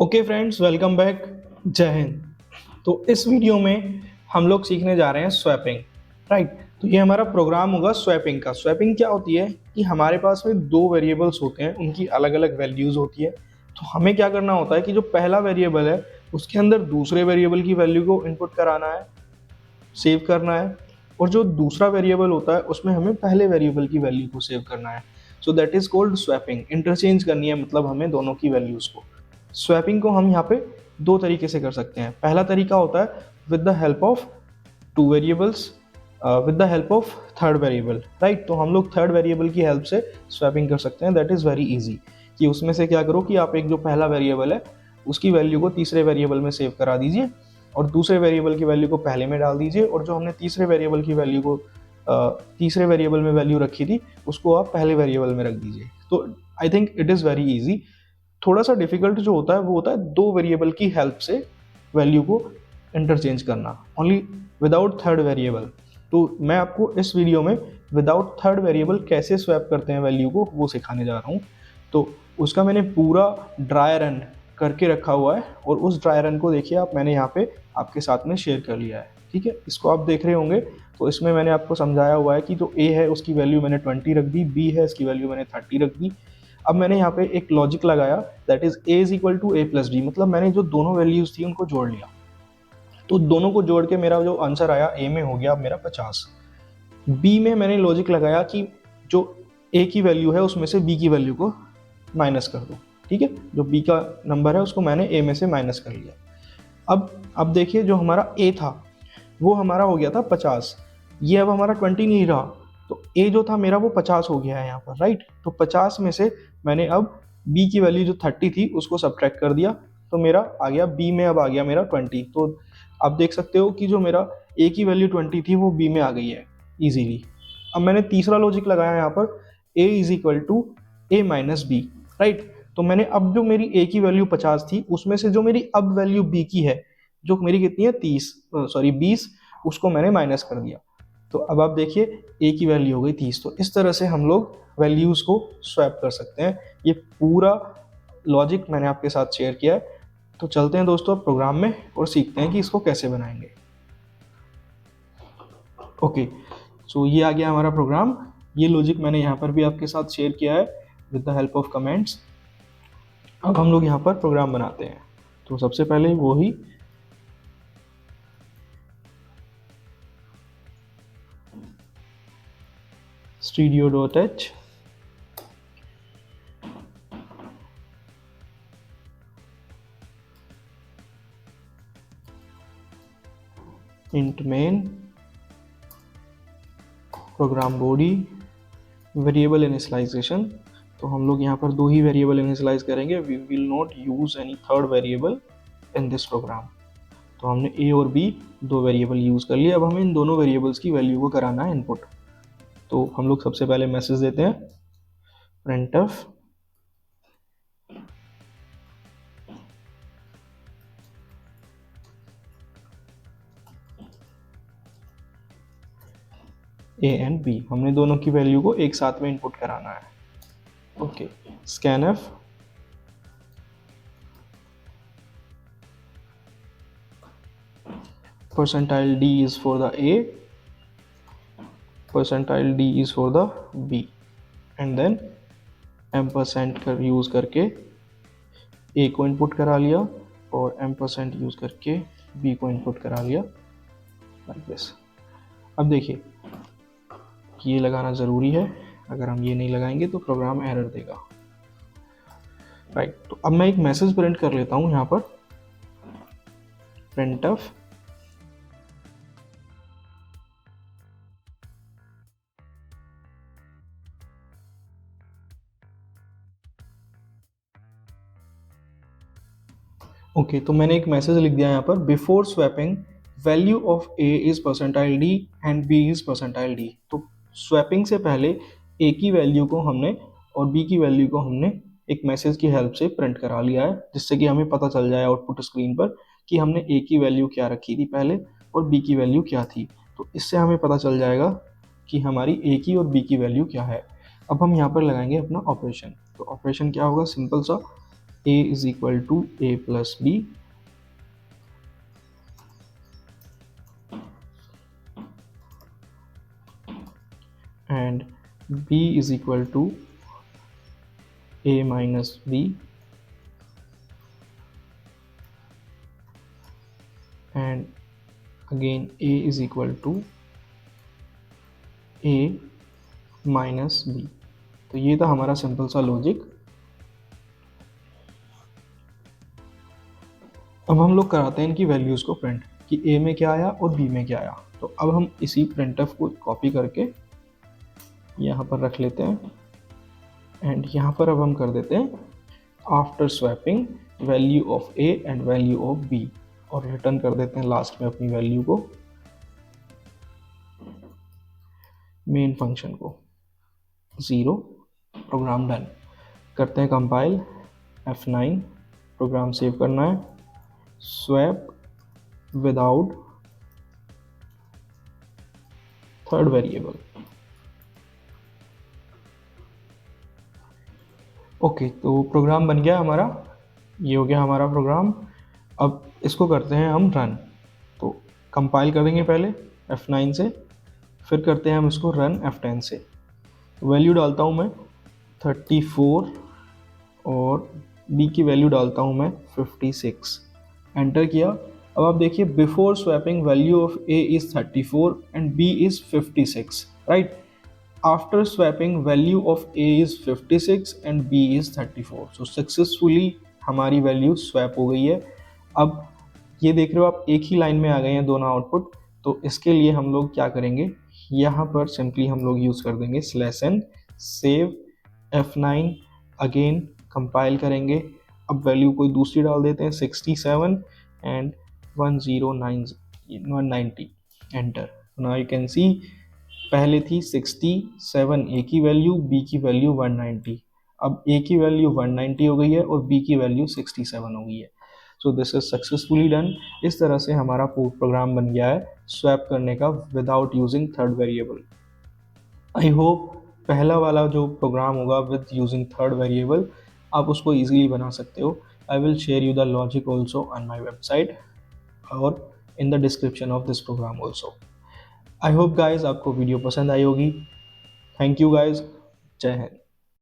Okay friends, welcome back. जय हिंद। तो इस वीडियो में हम लोग सीखने जा रहे हैं स्वैपिंग। राइट। तो ये हमारा प्रोग्राम होगा स्वैपिंग का। स्वैपिंग क्या होती है कि हमारे पास में दो वेरिएबल्स होते हैं, उनकी अलग अलग वैल्यूज़ होती है। तो हमें क्या करना होता है कि जो पहला वेरिएबल है उसके अंदर दूसरे वेरिएबल की वैल्यू को इनपुट कराना है, सेव करना है, और जो दूसरा वेरिएबल होता है उसमें हमें पहले वेरिएबल की वैल्यू को सेव करना है। So that is called swapping. Interchange करनी है, मतलब हमें दोनों की वैल्यूज को। स्वैपिंग को हम यहाँ पे दो तरीके से कर सकते हैं। पहला तरीका होता है with the help of two variables, with the help of third variable. Right. तो हम लोग थर्ड वेरिएबल की हेल्प से स्वैपिंग कर सकते हैं। That is very easy. कि उसमें से क्या करो कि आप एक जो पहला वेरिएबल है उसकी वैल्यू को तीसरे वेरिएबल में सेव करा दीजिए, और दूसरे वेरिएबल की वैल्यू को पहले में डाल दीजिए, और जो हमने तीसरे वेरिएबल की वैल्यू को तीसरे वेरिएबल में वैल्यू रखी थी उसको आप पहले वेरिएबल में रख दीजिए। तो I think it is very easy. थोड़ा सा डिफिकल्ट जो होता है वो होता है दो वेरिएबल की हेल्प से वैल्यू को इंटरचेंज करना, ओनली विदाउट थर्ड वेरिएबल। तो मैं आपको इस वीडियो में विदाउट थर्ड वेरिएबल कैसे स्वैप करते हैं वैल्यू को वो सिखाने जा रहा हूँ। तो उसका मैंने पूरा ड्राई रन करके रखा हुआ है, और उस ड्राई रन को देखिए आप, मैंने यहाँ पे आपके साथ में शेयर कर लिया है। ठीक है, इसको आप देख रहे होंगे। तो इसमें मैंने आपको समझाया हुआ है कि जो ए है उसकी वैल्यू मैंने 20 रख दी, बी है इसकी वैल्यू मैंने 30 रख दी। अब मैंने यहाँ पे एक लॉजिक लगाया, that is a is equal to a plus b. मतलब मैंने जो दोनों वैल्यूज थी उनको जोड़ लिया। तो दोनों को जोड़ के मेरा जो आंसर आया ए में हो गया मेरा 50। बी में मैंने लॉजिक लगाया कि जो ए की वैल्यू है उसमें से बी की वैल्यू को माइनस कर दो। ठीक है, जो बी का नंबर है उसको मैंने ए में से माइनस कर लिया। अब देखिए, जो हमारा ए था वो हमारा हो गया था 50। ये अब हमारा 20 नहीं रहा, तो ए जो था मेरा वो 50 हो गया है यहाँ पर। राइट। तो 50 में से मैंने अब बी की वैल्यू जो 30 थी उसको सब्ट्रैक्ट कर दिया, तो मेरा आ गया बी में, अब आ गया मेरा 20। तो आप देख सकते हो कि जो मेरा ए की वैल्यू 20 थी वो बी में आ गई है इजीली। अब मैंने तीसरा लॉजिक लगाया यहाँ पर, a is equal to a minus b. Right. तो मैंने अब जो मेरी ए की वैल्यू 50 थी उसमें से जो मेरी अब वैल्यू बी की है, जो मेरी कितनी है 20, उसको मैंने माइनस कर दिया। तो अब आप देखिए ए की वैल्यू हो गई 30। तो इस तरह से हम लोग वैल्यूज़ को स्वैप कर सकते हैं। ये पूरा लॉजिक मैंने आपके साथ शेयर किया है। तो चलते हैं दोस्तों प्रोग्राम में और सीखते हैं कि इसको कैसे बनाएंगे। ओके, सो ये आ गया हमारा प्रोग्राम। ये लॉजिक मैंने यहाँ पर भी आपके साथ शेयर किया है with the help of comments. अब हम लोग यहाँ पर प्रोग्राम बनाते हैं। तो सबसे पहले वो ही studio.h int main program body variable initialisation. तो हम लोग यहाँ पर दो ही वेरिएबल इनिशियलाइज करेंगे। We will not use any third variable in this program. तो हमने ए और बी दो वेरिएबल यूज कर लिए। अब हमें इन दोनों वेरिएबल्स की वैल्यू को कराना है इनपुट। तो हम लोग सबसे पहले मैसेज देते हैं printf ए एंड बी। हमने दोनों की वैल्यू को एक साथ में इनपुट कराना है। Okay, scanf percentile d is for the a, percentile d is for the b, and then ampersand कर यूज करके ए को इनपुट करा लिया और एम्परसेंट यूज करके बी को इनपुट करा लिया, लाइक दिस। अब देखिए ये लगाना ज़रूरी है, अगर हम ये नहीं लगाएंगे तो प्रोग्राम एरर देगा। राइट। तो अब मैं एक मैसेज प्रिंट कर लेता हूँ यहाँ पर, printf ओके। तो मैंने एक मैसेज लिख दिया यहाँ पर, before swapping value of a is percentile d and b is percentile d. तो स्वैपिंग से पहले ए की वैल्यू को हमने और बी की वैल्यू को हमने एक मैसेज की हेल्प से प्रिंट करा लिया है, जिससे कि हमें पता चल जाए आउटपुट स्क्रीन पर कि हमने ए की वैल्यू क्या रखी थी पहले और बी की वैल्यू क्या थी। तो इससे हमें पता चल जाएगा कि हमारी ए की और बी की वैल्यू क्या है। अब हम यहाँ पर लगाएंगे अपना ऑपरेशन। तो ऑपरेशन क्या होगा, सिंपल सा, a is equal to a plus b and b is equal to a minus b and again a is equal to a minus b. तो ये था हमारा सिंपल सा लॉजिक। अब हम लोग कराते हैं इनकी वैल्यूज़ को प्रिंट कि ए में क्या आया और बी में क्या आया। तो अब हम इसी प्रिंटफ को कॉपी करके यहाँ पर रख लेते हैं एंड यहाँ पर अब हम कर देते हैं after swapping value of a and value of b और रिटर्न कर देते हैं लास्ट में अपनी वैल्यू को मेन फंक्शन को 0। प्रोग्राम डन करते हैं कंपाइल F9 प्रोग्राम सेव करना है swap without third variable. Okay तो प्रोग्राम बन गया हमारा, ये हो गया हमारा प्रोग्राम। अब इसको करते हैं हम रन। तो कंपाइल करेंगे पहले F9 से, फिर करते हैं हम इसको रन F10 से। वैल्यू डालता हूँ मैं 34 और b की वैल्यू डालता हूँ मैं 56। एंटर किया। अब आप देखिए before swapping value of a is 34 and b is 56, right. After swapping value of a is 56 and b is 34। So successfully हमारी वैल्यू स्वैप हो गई है। अब ये देख रहे हो आप एक ही लाइन में आ गए हैं दोनों आउटपुट। तो इसके लिए हम लोग क्या करेंगे, यहाँ पर सिंपली हम लोग यूज़ कर देंगे /n save F9 again compile करेंगे। अब वैल्यू कोई दूसरी डाल देते हैं 67 and 190 enter. Now you can see पहले थी 67 ए की वैल्यू, बी की वैल्यू 190। अब ए की वैल्यू 190 हो गई है और बी की वैल्यू 67 हो गई है। So this is successfully done. इस तरह से हमारा प्रोग्राम बन गया है स्वैप करने का without using third variable. I hope पहला वाला जो प्रोग्राम होगा विद यूजिंग थर्ड वेरिएबल आप उसको ईजिली बना सकते हो। I will share you the logic also on my website और in the description of this program also. I hope guys आपको वीडियो पसंद आई होगी। थैंक यू गाइज, जय हिंद।